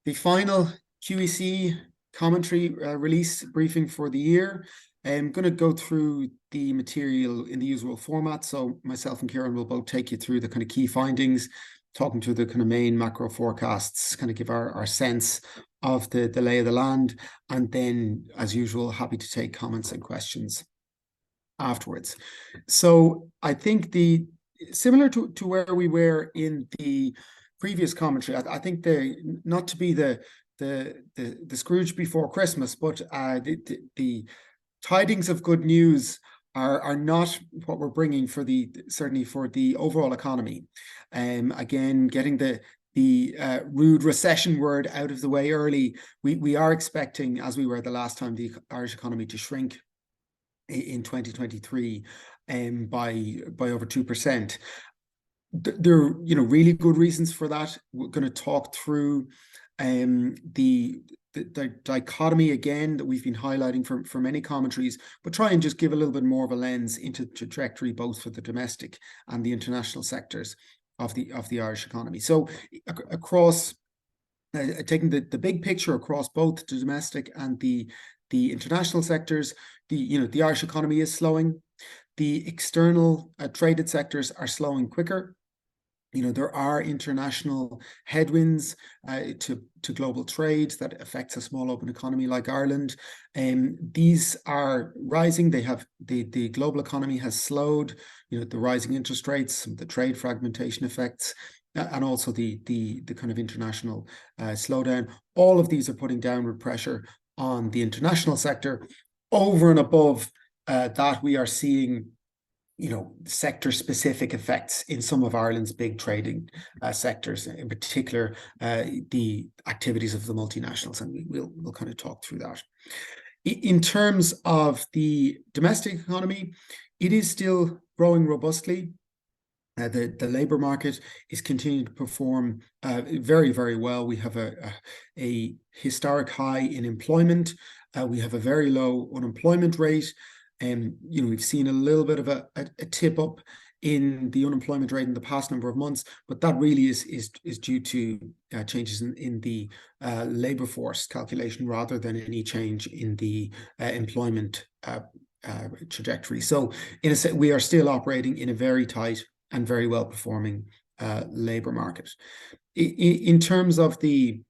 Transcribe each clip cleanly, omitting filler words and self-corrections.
The final QEC commentary release briefing for the year. I'm going to go through the material in the usual format. So myself and Kieran will both take you through the kind of key findings, talking through the kind of main macro forecasts, kind of give our sense of the lay of the land. And then, as usual, happy to take comments and questions afterwards. So I think similar to where we were in the previous commentary, I think not to be the Scrooge before Christmas, but the tidings of good news are not what we're bringing for certainly for the overall economy. Again, getting the rude recession word out of the way early, we are expecting, as we were the last time, the Irish economy to shrink in 2023 by over 2%. There are really good reasons for that. We're going to talk through the dichotomy again that we've been highlighting for many commentaries, but try and just give a little bit more of a lens into the trajectory both for the domestic and the international sectors of the Irish economy. So across taking the big picture across both the domestic and the international sectors, the Irish economy is slowing. The external traded sectors are slowing quicker. There are international headwinds to global trade that affects a small open economy like Ireland. These are rising. The global economy has slowed. The rising interest rates, the trade fragmentation effects, and also the kind of international slowdown. All of these are putting downward pressure on the international sector. Over and above that, we are seeing sector-specific effects in some of Ireland's big trading sectors, in particular the activities of the multinationals, and we'll kind of talk through that. In terms of the domestic economy, it is still growing robustly. The labour market is continuing to perform very, very well. We have a historic high in employment. We have a very low unemployment rate. We've seen a little bit of a tip up in the unemployment rate in the past number of months, but that really is due to changes in the labour force calculation rather than any change in the employment trajectory. So in a sense, we are still operating in a very tight and very well performing labour market. In terms of the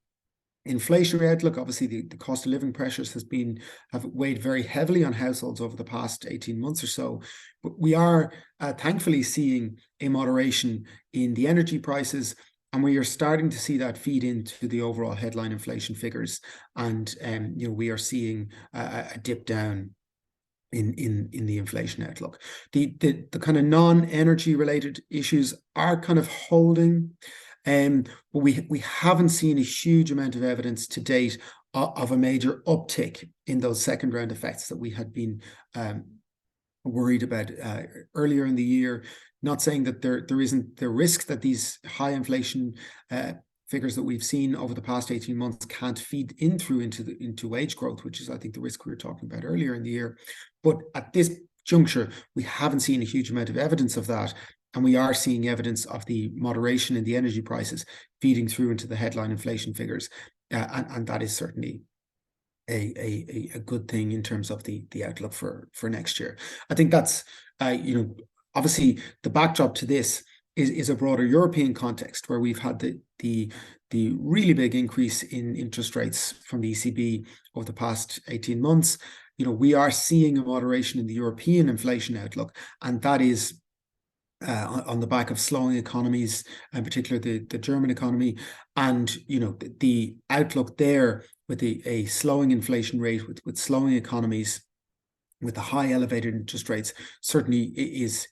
inflationary outlook, obviously the cost of living pressures have weighed very heavily on households over the past 18 months or so. But we are thankfully seeing a moderation in the energy prices, and we are starting to see that feed into the overall headline inflation figures. And we are seeing a dip down in the inflation outlook. The kind of non-energy related issues are kind of holding. But we haven't seen a huge amount of evidence to date of a major uptick in those second round effects that we had been worried about earlier in the year. Not saying that there isn't the risk that these high inflation figures that we've seen over the past 18 months can't feed into wage growth, which is, I think, the risk we were talking about earlier in the year. But at this juncture, we haven't seen a huge amount of evidence of that. And we are seeing evidence of the moderation in the energy prices feeding through into the headline inflation figures. And that is certainly a good thing in terms of the outlook for next year. I think that's, obviously the backdrop to this is a broader European context where we've had the really big increase in interest rates from the ECB over the past 18 months. We are seeing a moderation in the European inflation outlook, and that is on the back of slowing economies, in particular the German economy, and the outlook there with a slowing inflation rate, with slowing economies, with the high elevated interest rates, certainly is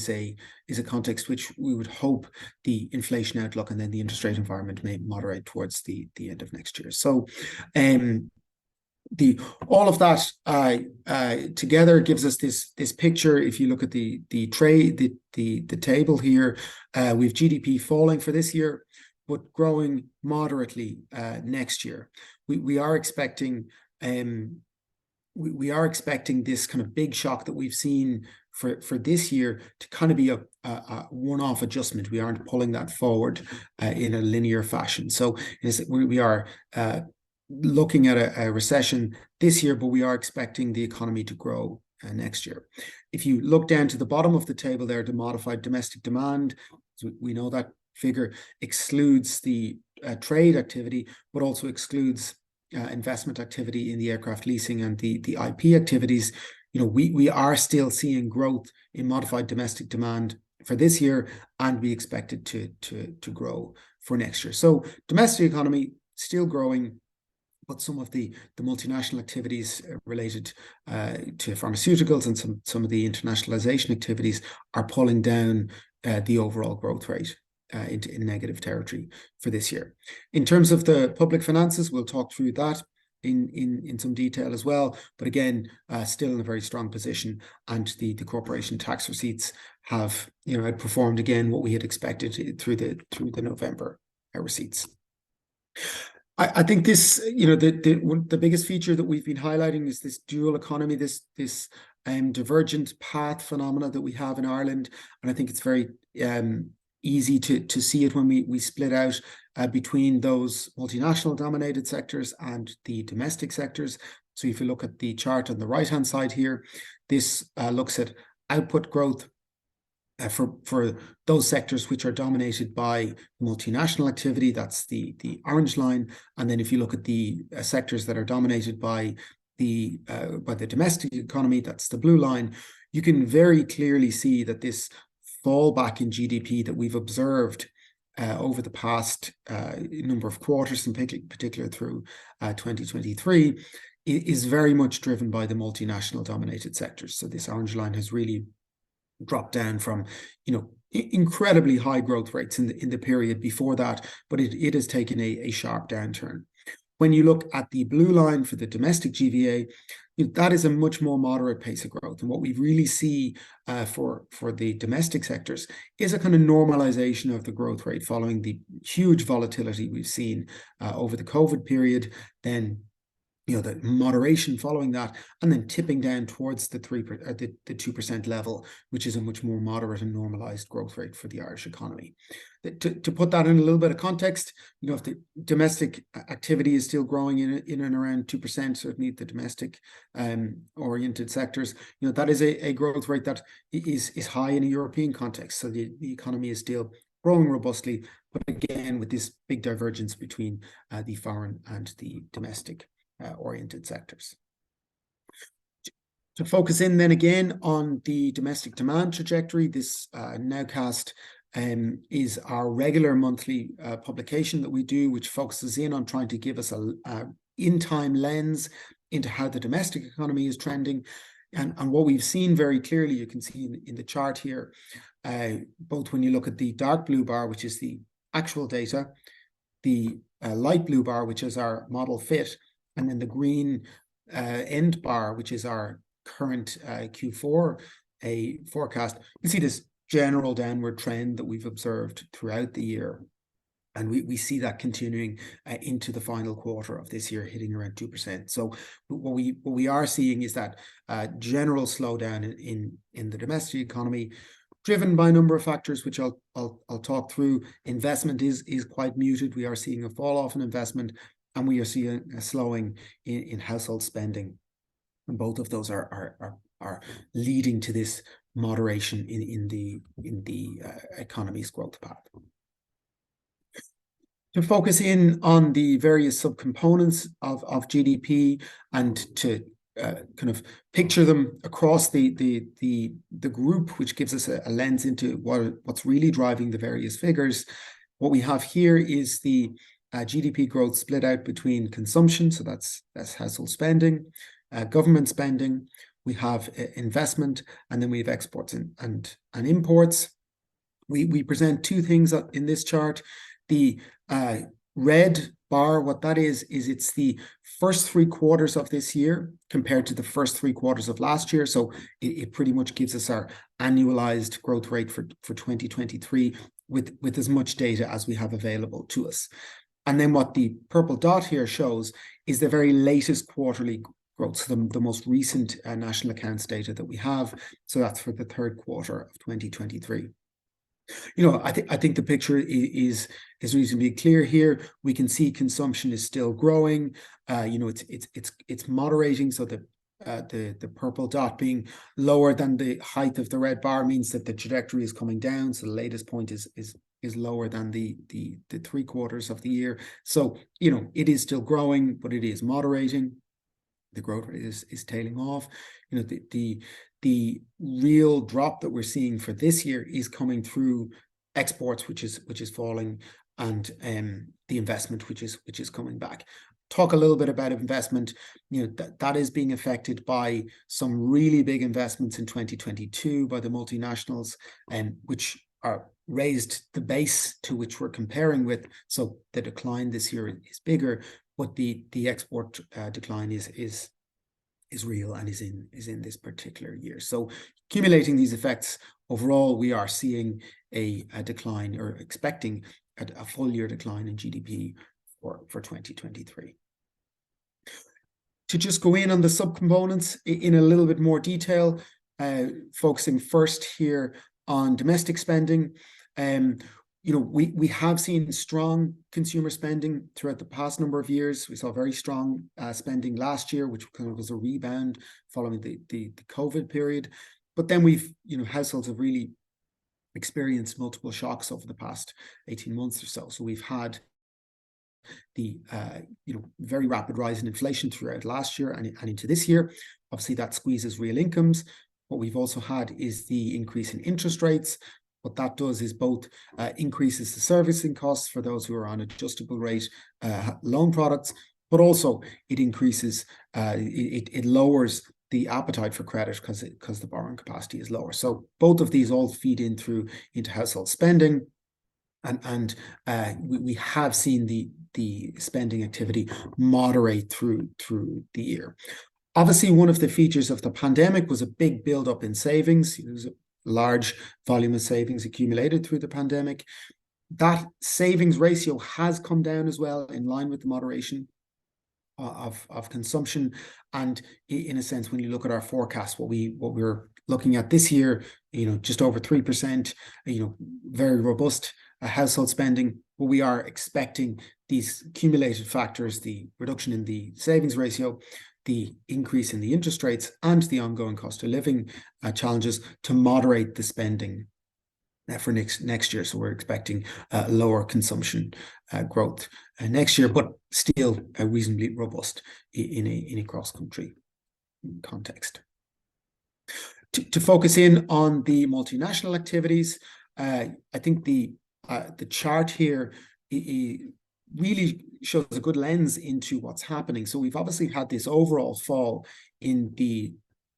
a context which we would hope the inflation outlook and then the interest rate environment may moderate towards the end of next year. So all of that together gives us this picture. If you look at the table here, we've GDP falling for this year, but growing moderately next year. We are expecting this kind of big shock that we've seen for this year to kind of be a one-off adjustment. We aren't pulling that forward in a linear fashion. So we are looking at a recession this year, but we are expecting the economy to grow next year. If you look down to the bottom of the table there, the modified domestic demand, so we know that figure excludes the trade activity, but also excludes investment activity in the aircraft leasing and the IP activities. We are still seeing growth in modified domestic demand for this year, and we expect it to grow for next year. So domestic economy still growing, but some of the multinational activities related to pharmaceuticals and some of the internationalization activities are pulling down the overall growth rate into negative territory for this year. In terms of the public finances, we'll talk through that in some detail as well. But again, still in a very strong position, and the corporation tax receipts have outperformed again what we had expected through the November receipts. I think this, the biggest feature that we've been highlighting is this dual economy, this divergent path phenomena that we have in Ireland, and I think it's very easy to see it when we split out between those multinational dominated sectors and the domestic sectors. So if you look at the chart on the right hand side here, this looks at output growth for those sectors which are dominated by multinational activity. That's the orange line. And then if you look at the sectors that are dominated by the domestic economy, that's the blue line. You can very clearly see that this fallback in GDP that we've observed over the past number of quarters, in particular through 2023, is very much driven by the multinational dominated sectors. So this orange line has really dropped down from incredibly high growth rates in the period before that, but it has taken a sharp downturn. When you look at the blue line for the domestic GVA, that is a much more moderate pace of growth. And what we really see for the domestic sectors is a kind of normalization of the growth rate following the huge volatility we've seen over the COVID period, then the moderation following that, and then tipping down towards the 2% level, which is a much more moderate and normalized growth rate for the Irish economy. To put that in a little bit of context, if the domestic activity is still growing in and around 2%, certainly the domestic oriented sectors, that is a growth rate that is high in a European context. So the economy is still growing robustly, but again, with this big divergence between the foreign and the domestic oriented sectors. To focus in then again on the domestic demand trajectory, this Nowcast is our regular monthly publication that we do, which focuses in on trying to give us a in-time lens into how the domestic economy is trending. And what we've seen very clearly, you can see in the chart here, both when you look at the dark blue bar, which is the actual data, the light blue bar, which is our model fit, and then the green end bar, which is our current Q4 forecast. You see this general downward trend that we've observed throughout the year. And we see that continuing into the final quarter of this year, hitting around 2%. So what we are seeing is that general slowdown in the domestic economy, driven by a number of factors, which I'll talk through. Investment is quite muted. We are seeing a fall off in investment, and we are seeing a slowing in household spending. And both of those are leading to this moderation in the economy's growth path. To focus in on the various subcomponents of GDP and to kind of picture them across the group, which gives us a lens into what's really driving the various figures. What we have here is the GDP growth split out between consumption, so that's household spending, government spending, we have investment, and then we have exports and imports. We present two things in this chart. The red bar, what that is it's the first 3 quarters of this year compared to the first 3 quarters of last year. So it pretty much gives us our annualized growth rate for 2023 with as much data as we have available to us. And then what the purple dot here shows is the very latest quarterly growth. So the most recent national accounts data that we have, so that's for the third quarter of 2023. I think the picture is reasonably clear here. We can see consumption is still growing. It's moderating. So the purple dot being lower than the height of the red bar means that the trajectory is coming down. So the latest point is lower than the 3 quarters of the year. So it is still growing, but it is moderating. The growth rate is tailing off. The real drop that we're seeing for this year is coming through exports, which is falling, and the investment, which is coming back. Talk a little bit about investment. That is being affected by some really big investments in 2022 by the multinationals, which are raised the base to which we're comparing with. So the decline this year is bigger, but the export decline is real and is in this particular year. So accumulating these effects, overall, we are seeing a decline, or expecting a full year decline in GDP for 2023. To just go in on the subcomponents in a little bit more detail, focusing first here on domestic spending. We have seen strong consumer spending throughout the past number of years. We saw very strong spending last year, which kind of was a rebound following the COVID period. But then households have really experienced multiple shocks over the past 18 months or so. So we've had the very rapid rise in inflation throughout last year and into this year. Obviously, that squeezes real incomes. What we've also had is the increase in interest rates. What that does is both increases the servicing costs for those who are on adjustable rate loan products, but also it increases, it lowers the appetite for credit because the borrowing capacity is lower. So both of these all feed into household spending, and we have seen the spending activity moderate through the year. Obviously, one of the features of the pandemic was a big buildup in savings. There was a large volume of savings accumulated through the pandemic. That savings ratio has come down as well, in line with the moderation of consumption. And in a sense, when you look at our forecast, what we're looking at this year, just over 3%, very robust household spending. But we are expecting these accumulated factors, the reduction in the savings ratio, the increase in the interest rates, and the ongoing cost of living challenges, to moderate the spending for next year. So we're expecting lower consumption growth next year, but still reasonably robust in a cross-country context. To focus in on the multinational activities, I think the chart here really shows a good lens into what's happening. So we've obviously had this overall fall in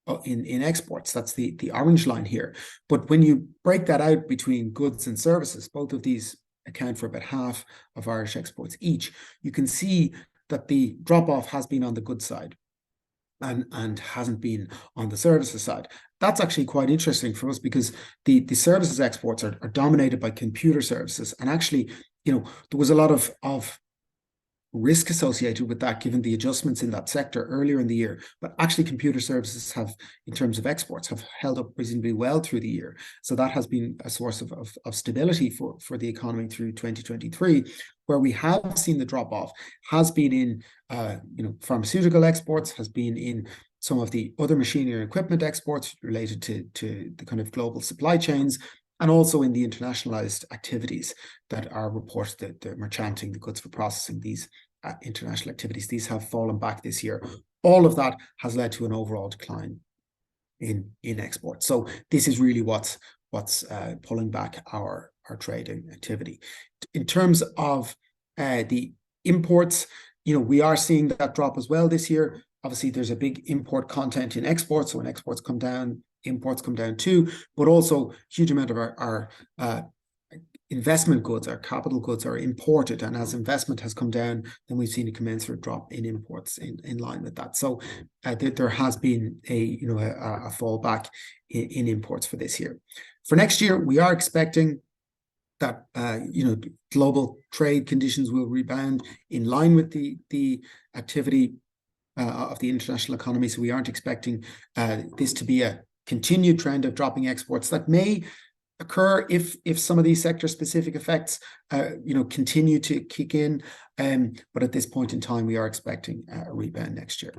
exports. That's the orange line here. But when you break that out between goods and services, both of these account for about half of Irish exports each, you can see that the drop-off has been on the goods side and hasn't been on the services side. That's actually quite interesting for us, because the services exports are dominated by computer services. And actually, there was a lot of risk associated with that, given the adjustments in that sector earlier in the year. But actually, computer services have, in terms of exports, have held up reasonably well through the year. So that has been a source of stability for the economy through 2023. Where we have seen the drop off has been in pharmaceutical exports, has been in some of the other machinery and equipment exports related to the kind of global supply chains, and also in the internationalized activities that are reported, the merchanting, the goods for processing, these international activities. These have fallen back this year. All of that has led to an overall decline in exports. So this is really what's pulling back our trading activity. In terms of the imports, we are seeing that drop as well this year. Obviously, there's a big import content in exports. So when exports come down, imports come down too. But also, a huge amount of our investment goods, our capital goods, are imported. And as investment has come down, then we've seen a commensurate drop in imports in line with that. So there has been a fallback in imports for this year. For next year, we are expecting that global trade conditions will rebound in line with the activity of the international economy. So we aren't expecting this to be a continued trend of dropping exports. That may occur if some of these sector specific effects continue to kick in, but at this point in time we are expecting a rebound next year.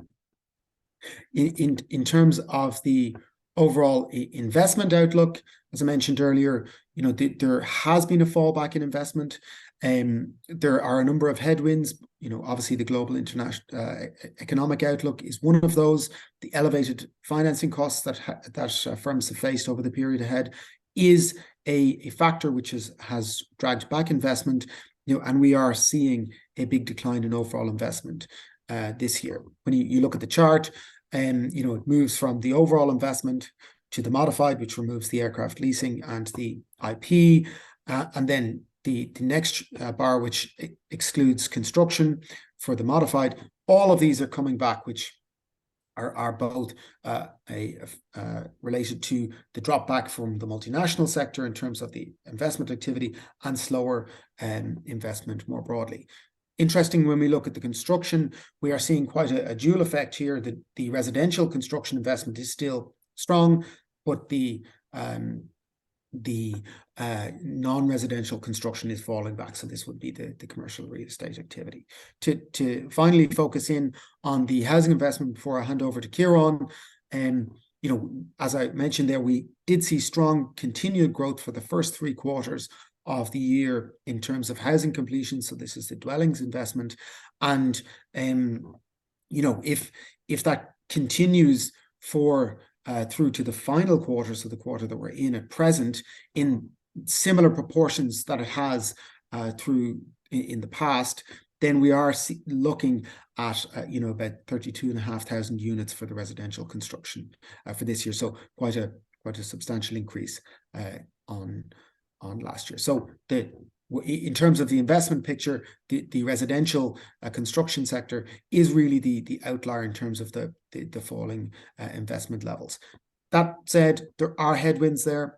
In terms of the overall investment outlook, as I mentioned earlier, there has been a fallback in investment. There are a number of headwinds. Obviously the global international economic outlook is one of those. The elevated financing costs that firms have faced over the period ahead is a factor which has dragged back investment, and we are seeing a big decline in overall investment this year. When you look at the chart, it moves from the overall investment to the modified, which removes the aircraft leasing and the IP, and then the next bar, which excludes construction for the modified. All of these are coming back, which are both related to the drop back from the multinational sector in terms of the investment activity and slower investment more broadly. Interesting, when we look at the construction, we are seeing quite a dual effect here. The residential construction investment is still strong, but the non-residential construction is falling back. So this would be the commercial real estate activity. To finally focus in on the housing investment before I hand over to Kieran, as I mentioned there, we did see strong continued growth for the first 3 quarters of the year in terms of housing completion. So this is the dwellings investment. And, if that continues through to the final quarter, so the quarter that we're in at present, in similar proportions that it has through in the past, then we are looking at about 32,500 units for the residential construction for this year. So quite a substantial increase on last year. So in terms of the investment picture, the residential construction sector is really the outlier in terms of the falling investment levels. That said, there are headwinds there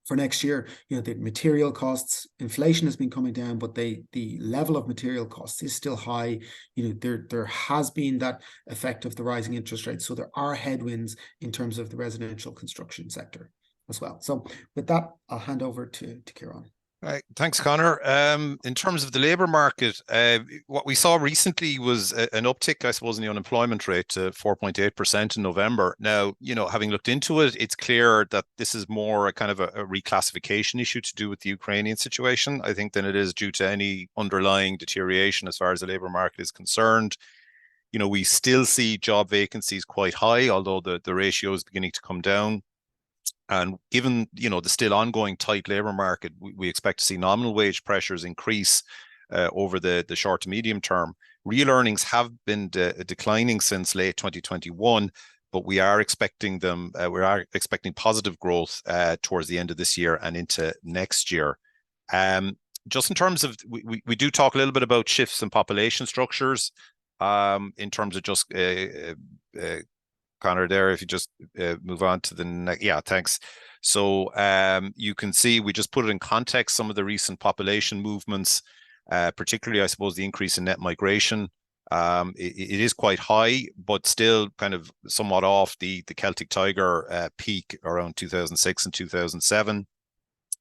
for next year. The material costs, inflation has been coming down, but the level of material costs is still high. There has been that effect of the rising interest rates. So there are headwinds in terms of the residential construction sector as well. So with that, I'll hand over to Kieran. Right. Thanks, Conor. In terms of the labour market, what we saw recently was an uptick, I suppose, in the unemployment rate to 4.8% in November. Now, having looked into it, it's clear that this is more a kind of a reclassification issue to do with the Ukrainian situation, I think, than it is due to any underlying deterioration as far as the labour market is concerned. We still see job vacancies quite high, although the ratio is beginning to come down. And given, the still ongoing tight labour market, we expect to see nominal wage pressures increase over the short to medium term. Real earnings have been declining since late 2021, but we are expecting positive growth towards the end of this year and into next year. Just in terms of, we do talk a little bit about shifts in population structures in terms of just Conor there, if you just move on to the next. Yeah, thanks. So you can see, we just put it in context, some of the recent population movements, particularly, I suppose, the increase in net migration. It is quite high, but still kind of somewhat off the Celtic Tiger peak around 2006 and 2007.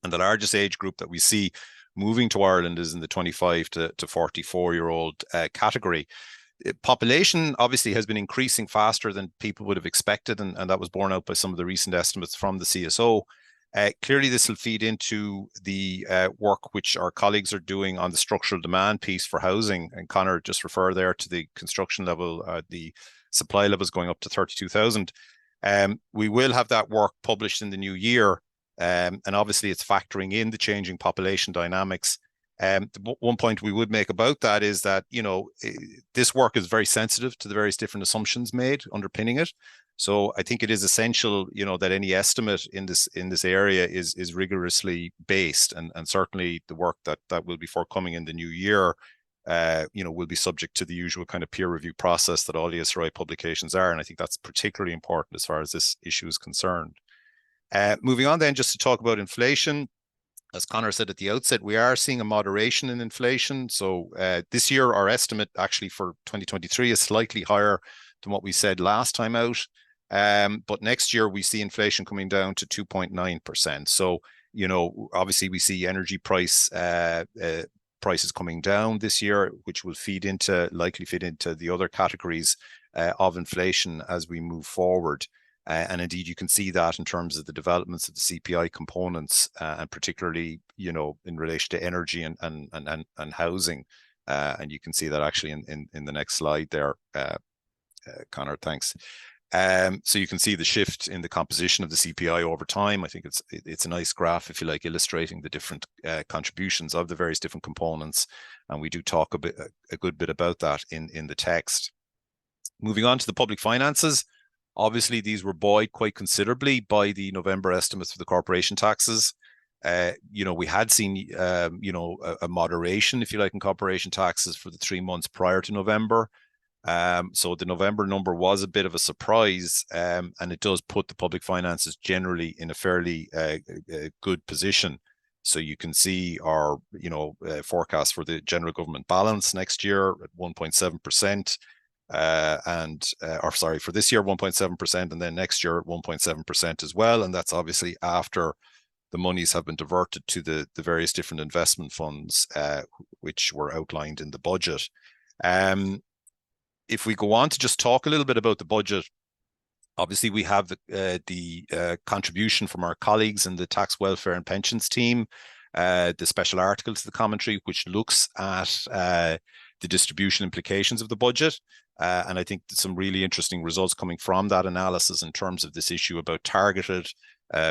And the largest age group that we see moving to Ireland is in the 25 to 44-year-old category. Population obviously has been increasing faster than people would have expected, and that was borne out by some of the recent estimates from the CSO. Clearly, this will feed into the work which our colleagues are doing on the structural demand piece for housing. And Conor just referred there to the construction level, the supply levels going up to 32,000. We will have that work published in the new year, and obviously it's factoring in the changing population dynamics. One point we would make about that is that, this work is very sensitive to the various different assumptions made underpinning it. So I think it is essential, that any estimate in this area is rigorously based, and certainly the work that will be forthcoming in the new year, will be subject to the usual kind of peer review process that all ESRI publications are. And I think that's particularly important as far as this issue is concerned. Moving on then, just to talk about inflation. As Conor said at the outset, we are seeing a moderation in inflation. So this year, our estimate actually for 2023 is slightly higher than what we said last time out. But next year we see inflation coming down to 2.9%. So, obviously we see energy prices coming down this year, which will likely feed into the other categories of inflation as we move forward. And indeed, you can see that in terms of the developments of the CPI components, and particularly, in relation to energy and housing. And you can see that actually in the next slide there, Connor, thanks. So you can see the shift in the composition of the CPI over time. I think it's a nice graph, if you like, illustrating the different contributions of the various different components. And we do talk a good bit about that in the text. Moving on to the public finances. Obviously, these were buoyed quite considerably by the November estimates for the corporation taxes. We had seen, a moderation, if you like, in corporation taxes for the 3 months prior to November. So the November number was a bit of a surprise, and it does put the public finances generally in a fairly good position. So you can see our, forecast for the general government balance next year at 1.7%. For this year, 1.7%, and then next year at 1.7% as well. And that's obviously after the monies have been diverted to the various different investment funds, which were outlined in the budget. If we go on to just talk a little bit about the budget, obviously we have the contribution from our colleagues in the tax, welfare and pensions team, the special article to the commentary, which looks at the distribution implications of the budget. And I think some really interesting results coming from that analysis in terms of this issue about targeted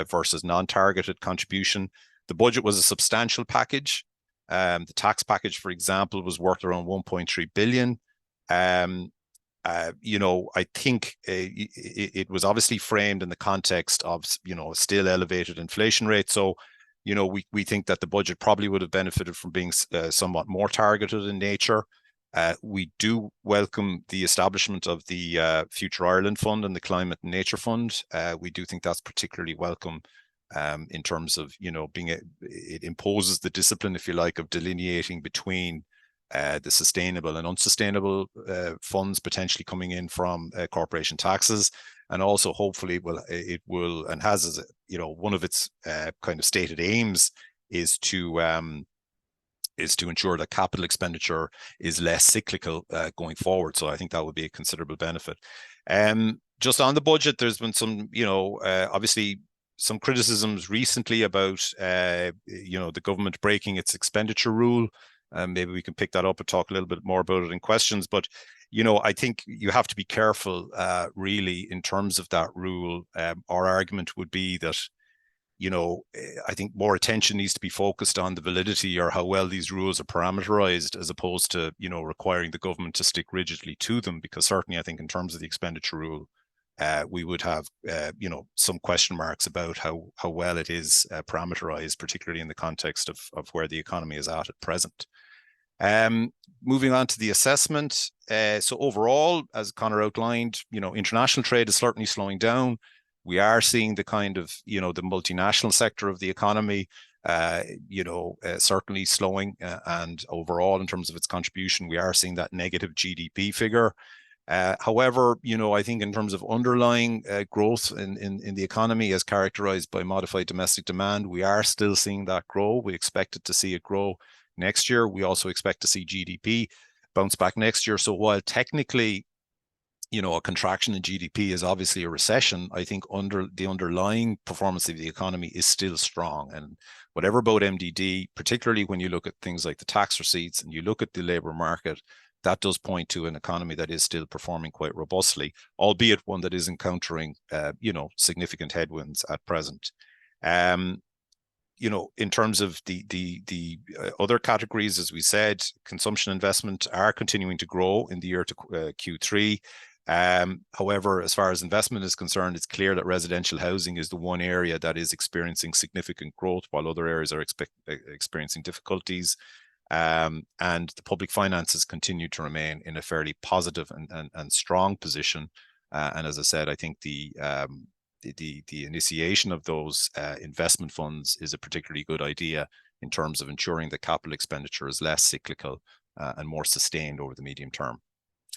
versus non-targeted contribution. The budget was a substantial package. The tax package, for example, was worth around 1.3 billion. I think it was obviously framed in the context of, still elevated inflation rate. So, we think that the budget probably would have benefited from being somewhat more targeted in nature. We do welcome the establishment of the Future Ireland Fund and the Climate and Nature Fund. We do think that's particularly welcome in terms of, it imposes the discipline, if you like, of delineating between the sustainable and unsustainable funds potentially coming in from corporation taxes. And also hopefully it will and has, as one of its kind of stated aims is to ensure that capital expenditure is less cyclical going forward. So I think that would be a considerable benefit. Just on the budget, there's been some, obviously some criticisms recently about, the government breaking its expenditure rule. Maybe we can pick that up and talk a little bit more about it in questions. But, I think you have to be careful, really, in terms of that rule. Our argument would be that, I think more attention needs to be focused on the validity or how well these rules are parameterized, as opposed to, requiring the government to stick rigidly to them. Because certainly, I think in terms of the expenditure rule, we would have, some question marks about how well it is parameterized, particularly in the context of where the economy is at present. Moving on to the assessment. So overall, as Conor outlined, international trade is certainly slowing down. We are seeing the kind of, the multinational sector of the economy, certainly slowing. And overall, in terms of its contribution, we are seeing that negative GDP figure. However, I think in terms of underlying growth in the economy as characterized by modified domestic demand, we are still seeing that grow. We expect to see it grow next year. We also expect to see GDP bounce back next year. So while technically, a contraction in GDP is obviously a recession, I think the underlying performance of the economy is still strong. And whatever about MDD, particularly when you look at things like the tax receipts and you look at the labor market, that does point to an economy that is still performing quite robustly, albeit one that is encountering, significant headwinds at present. In terms of the other categories, as we said, consumption investment are continuing to grow in the year to Q3. However, as far as investment is concerned, it's clear that residential housing is the one area that is experiencing significant growth, while other areas are experiencing difficulties. And the public finances continue to remain in a fairly positive and strong position. And as I said, I think the initiation of those investment funds is a particularly good idea in terms of ensuring that capital expenditure is less cyclical and more sustained over the medium term.